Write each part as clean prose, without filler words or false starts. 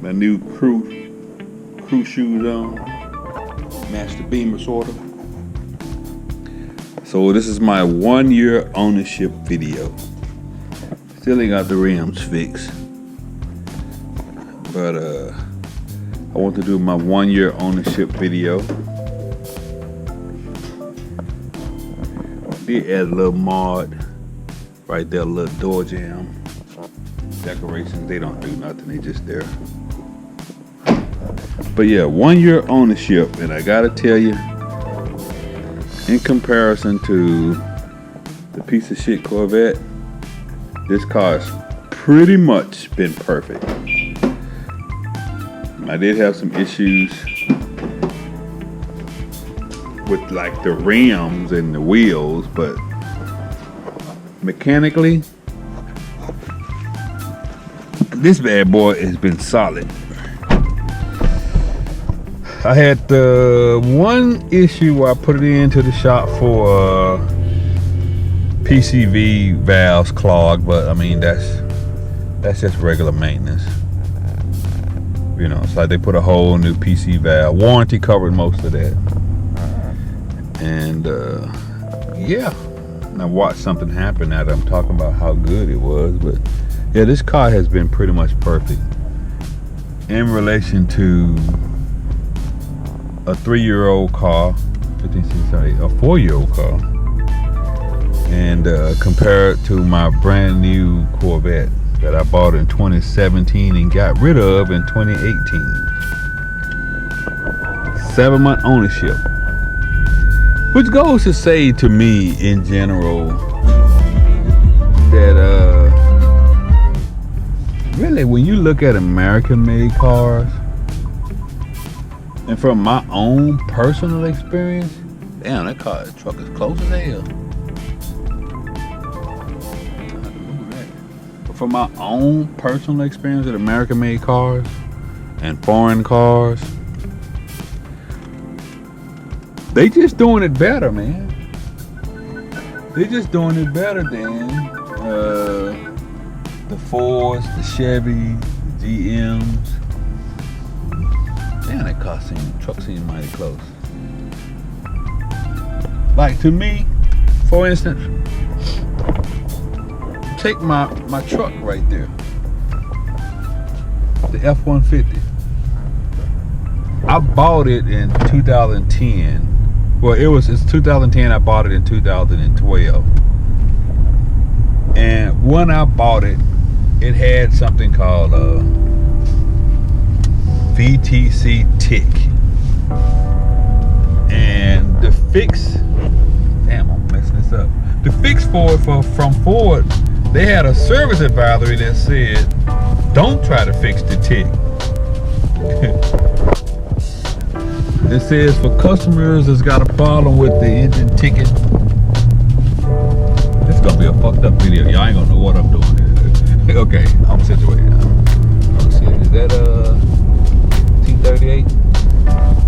my new crew shoes on. Match the Beamer sort of. So this is my 1 year ownership video. Still ain't got the rims fixed. But I want to do my 1 year ownership video. Did add a little mod right there, a little door jamb. Decorations, they don't do nothing, they just there. But yeah, 1 year ownership, and I gotta tell you, in comparison to the piece of shit Corvette, this car has pretty much been perfect. I did have some issues with like the rims and the wheels, but mechanically, this bad boy has been solid. I had one issue where I put it into the shop for PCV valves clogged, but I mean that's just regular maintenance. You know, it's like they put a whole new PC valve. Warranty covered most of that. And yeah, and I watched something happen that I'm talking about how good it was, but yeah, this car has been pretty much perfect in relation to a 3-year-old car, 15, a 4-year-old car, and compared to my brand new Corvette that I bought in 2017 and got rid of in 2018. 7-month ownership. Which goes to say to me in general that really when you look at American made cars, and from my own personal experience, damn, that truck is close as hell. But from my own personal experience with American made cars and foreign cars, they just doing it better, man. They just doing it better than the Fords, the Chevys, the GMs. Damn, that truck seems mighty close. Like to me, for instance, take my truck right there, the F-150. I bought it in 2010. Well, it's 2010. I bought it in 2012. And when I bought it, it had something called VTC tick. And the fix, damn, I'm messing this up. The fix for it from Ford, they had a service advisory that said, don't try to fix the tick. It says for customers that's got a problem with the engine ticking. This gonna be a fucked up video. Y'all ain't gonna know what I'm doing here. Okay, I'm situated now. Let's see, is that T38?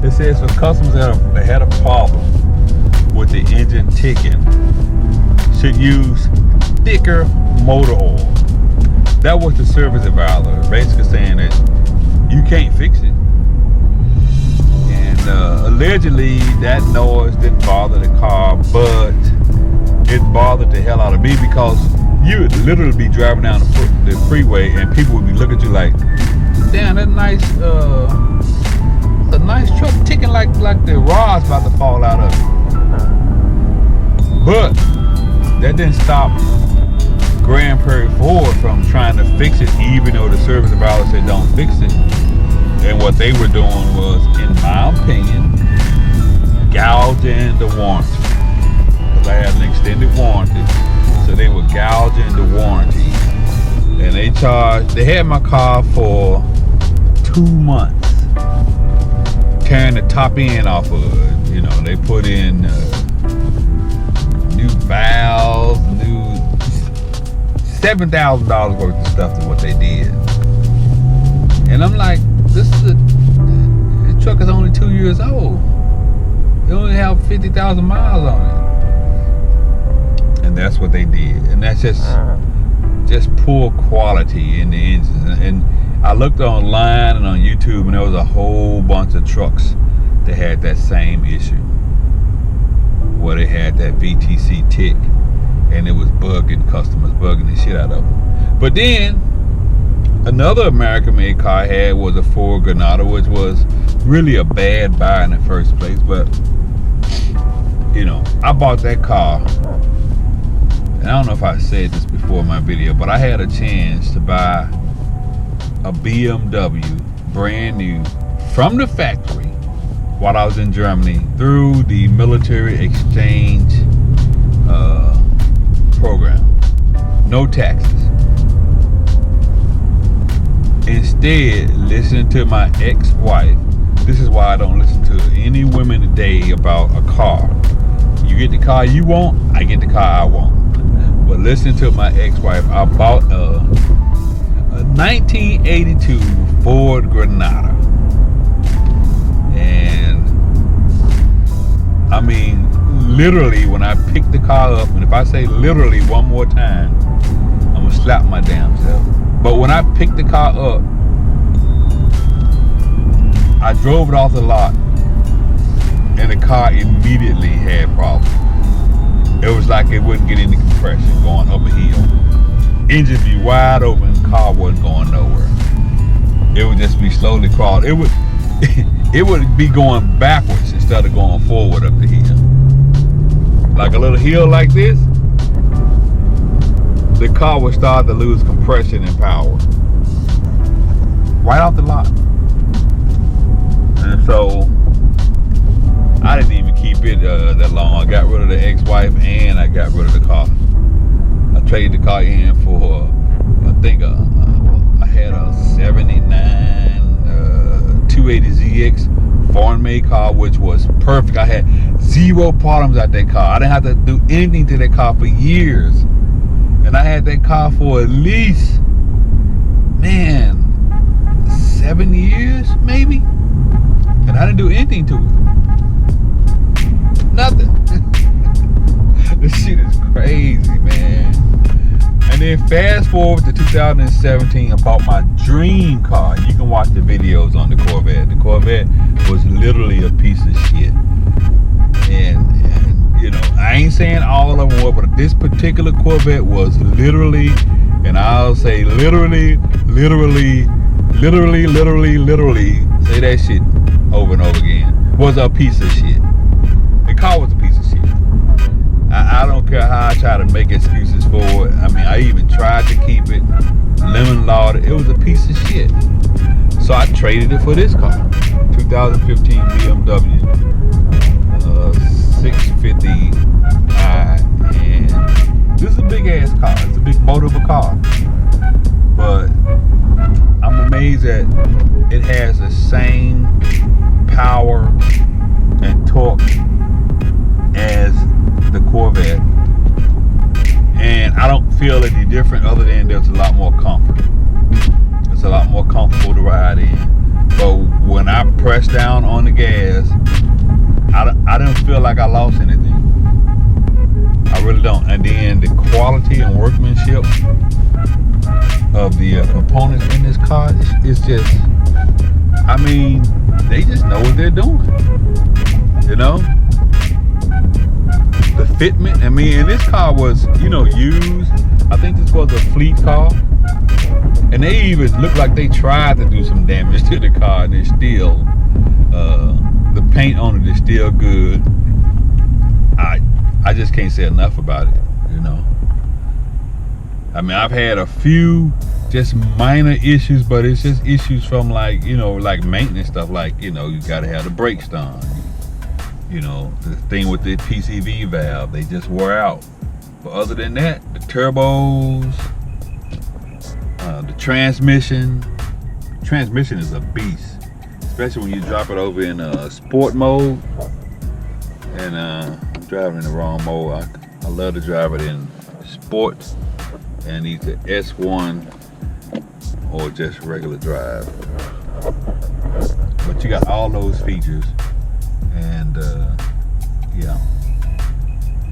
It says for customers that had a problem with the engine ticking, should use thicker motor oil. That was the service advisor, basically saying that you can't fix it. Allegedly that noise didn't bother the car, but it bothered the hell out of me because you would literally be driving down the freeway and people would be looking at you like, damn, that nice truck ticking like the rod's about to fall out of it. But that didn't stop Grand Prairie Ford from trying to fix it, even though the service advisor said don't fix it. And what they were doing was, in my opinion, gouging the warranty. Because I had an extended warranty. So they were gouging the warranty. And they had my car for 2 months. Tearing the top end off of it. You know, they put in new valves, new $7,000 worth of stuff is what they did. And I'm like, this truck is only 2 years old. It only have 50,000 miles on it. And that's what they did. And that's just poor quality in the engine. I looked online and on YouTube, and there was a whole bunch of trucks that had that same issue, where they had that VTC tick, and it was customers bugging the shit out of them. But then another American-made car I had was a Ford Granada, which was really a bad buy in the first place. But you know, I bought that car, and I don't know if I said this before in my video, but I had a chance to buy a BMW brand new from the factory while I was in Germany through the military exchange program. No taxes. Instead, listening to my ex-wife, this is why I don't listen to any women today about a car. You get the car you want, I get the car I want. But listening to my ex-wife, I bought a 1982 Ford Granada. And I mean, literally, when I picked the car up, and if I say literally one more time, I'm gonna slap my damn self. But when I picked the car up, I drove it off the lot, and the car immediately had problems. It was like it wouldn't get any compression going up a hill. Engine be wide open, car wasn't going nowhere. It would just be slowly crawling. It would it would be going backwards instead of going forward up the hill. Like a little hill like this, the car would start to lose compression and power. Right off the lot. And so I didn't even keep it that long. I got rid of the ex-wife and I got rid of the car. I traded the car in for, I think I had a 79 280ZX foreign made car, which was perfect. I had zero problems at that car. I didn't have to do anything to that car for years. And I had that car for at least, man, 7 years maybe. And I didn't do anything to it. Nothing. This shit is crazy, man. And then fast forward to 2017, I bought my dream car. You can watch the videos on the Corvette. The Corvette was literally a piece of shit. And you know, I ain't saying all of them were, but this particular Corvette was literally, and I'll say literally, say that shit over and over again, was a piece of shit. The car was a piece of shit. I don't care how I try to make excuses for it. I mean, I even tried to keep it lemon lauded. It was a piece of shit. So I traded it for this car, 2015 BMW 650i, and this is a big ass car. It's a big motor of a car, but I'm amazed that it has the same power and torque as the Corvette, and I don't feel any different other than there's a lot more comfort. It's a lot more comfortable to ride in. But when I press down on the gas, I don't feel like I lost anything. I really don't. And then the quality and workmanship of the components in this car is just, I mean, they just know what they're doing. You know? The fitment, I mean, and this car was, you know, used. I think this was a fleet car. And they even looked like they tried to do some damage to the car, and it's still, the paint on it is still good. I just can't say enough about it, you know. I mean, I've had a few just minor issues, but it's just issues from, like, you know, like maintenance stuff, like, you know, you gotta have the brakes done. You know, the thing with the PCV valve, they just wore out. But other than that, the turbos, the transmission is a beast, especially when you drop it over in sport mode. And I'm driving in the wrong mode. I love to drive it in sport and either S1 or just regular drive. But you got all those features, and yeah,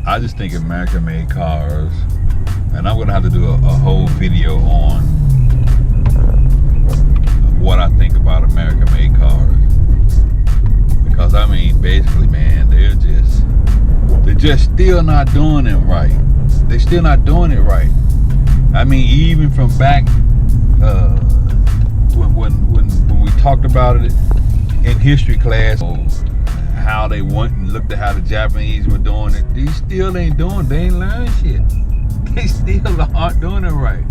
I just think American-made cars, and I'm gonna have to do a whole video on what I think about American-made cars. Because I mean, basically, man, they're just still not doing it right. They're still not doing it right. I mean, even from back when we talked about it in history class, how they went and looked at how the Japanese were doing it. They still ain't doing it. They ain't learned shit. They still aren't doing it right.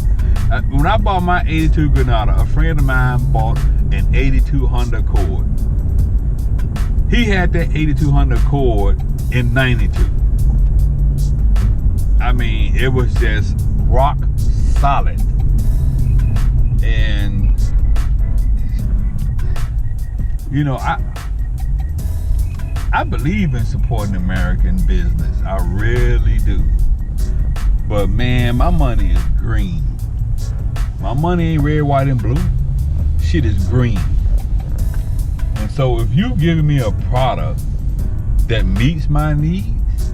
When I bought my 82 Granada, a friend of mine bought an 82 Honda Accord. He had that 82 Honda Accord in 92. I mean, it was just rock solid. And, you know, I believe in supporting American business. I really do. But man, my money is green. My money ain't red, white, and blue. Shit is green. And so if you giving me a product that meets my needs,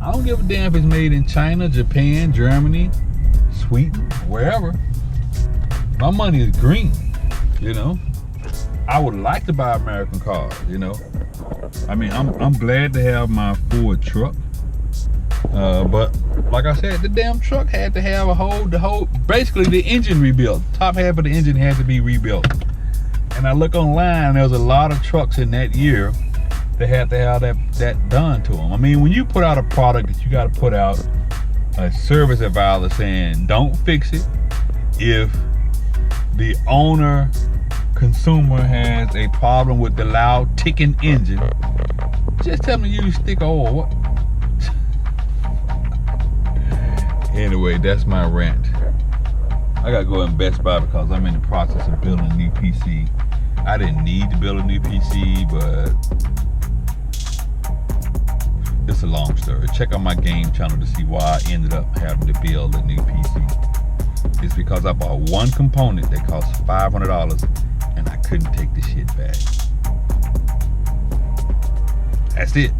I don't give a damn if it's made in China, Japan, Germany, Sweden, wherever. My money is green, you know. I would like to buy American cars, you know. I mean, I'm glad to have my Ford truck. But like I said, the damn truck had to have basically the engine rebuilt. Top half of the engine had to be rebuilt. And I look online, there's a lot of trucks in that year that had to have that done to them. I mean, when you put out a product that you got to put out a service advisor saying, don't fix it if the consumer has a problem with the loud ticking engine, just tell them to use stick oil. What? Anyway, that's my rant. I gotta go in Best Buy because I'm in the process of building a new PC. I didn't need to build a new PC, but it's a long story. Check out my game channel to see why I ended up having to build a new PC. It's because I bought one component that cost $500 and I couldn't take the shit back. That's it.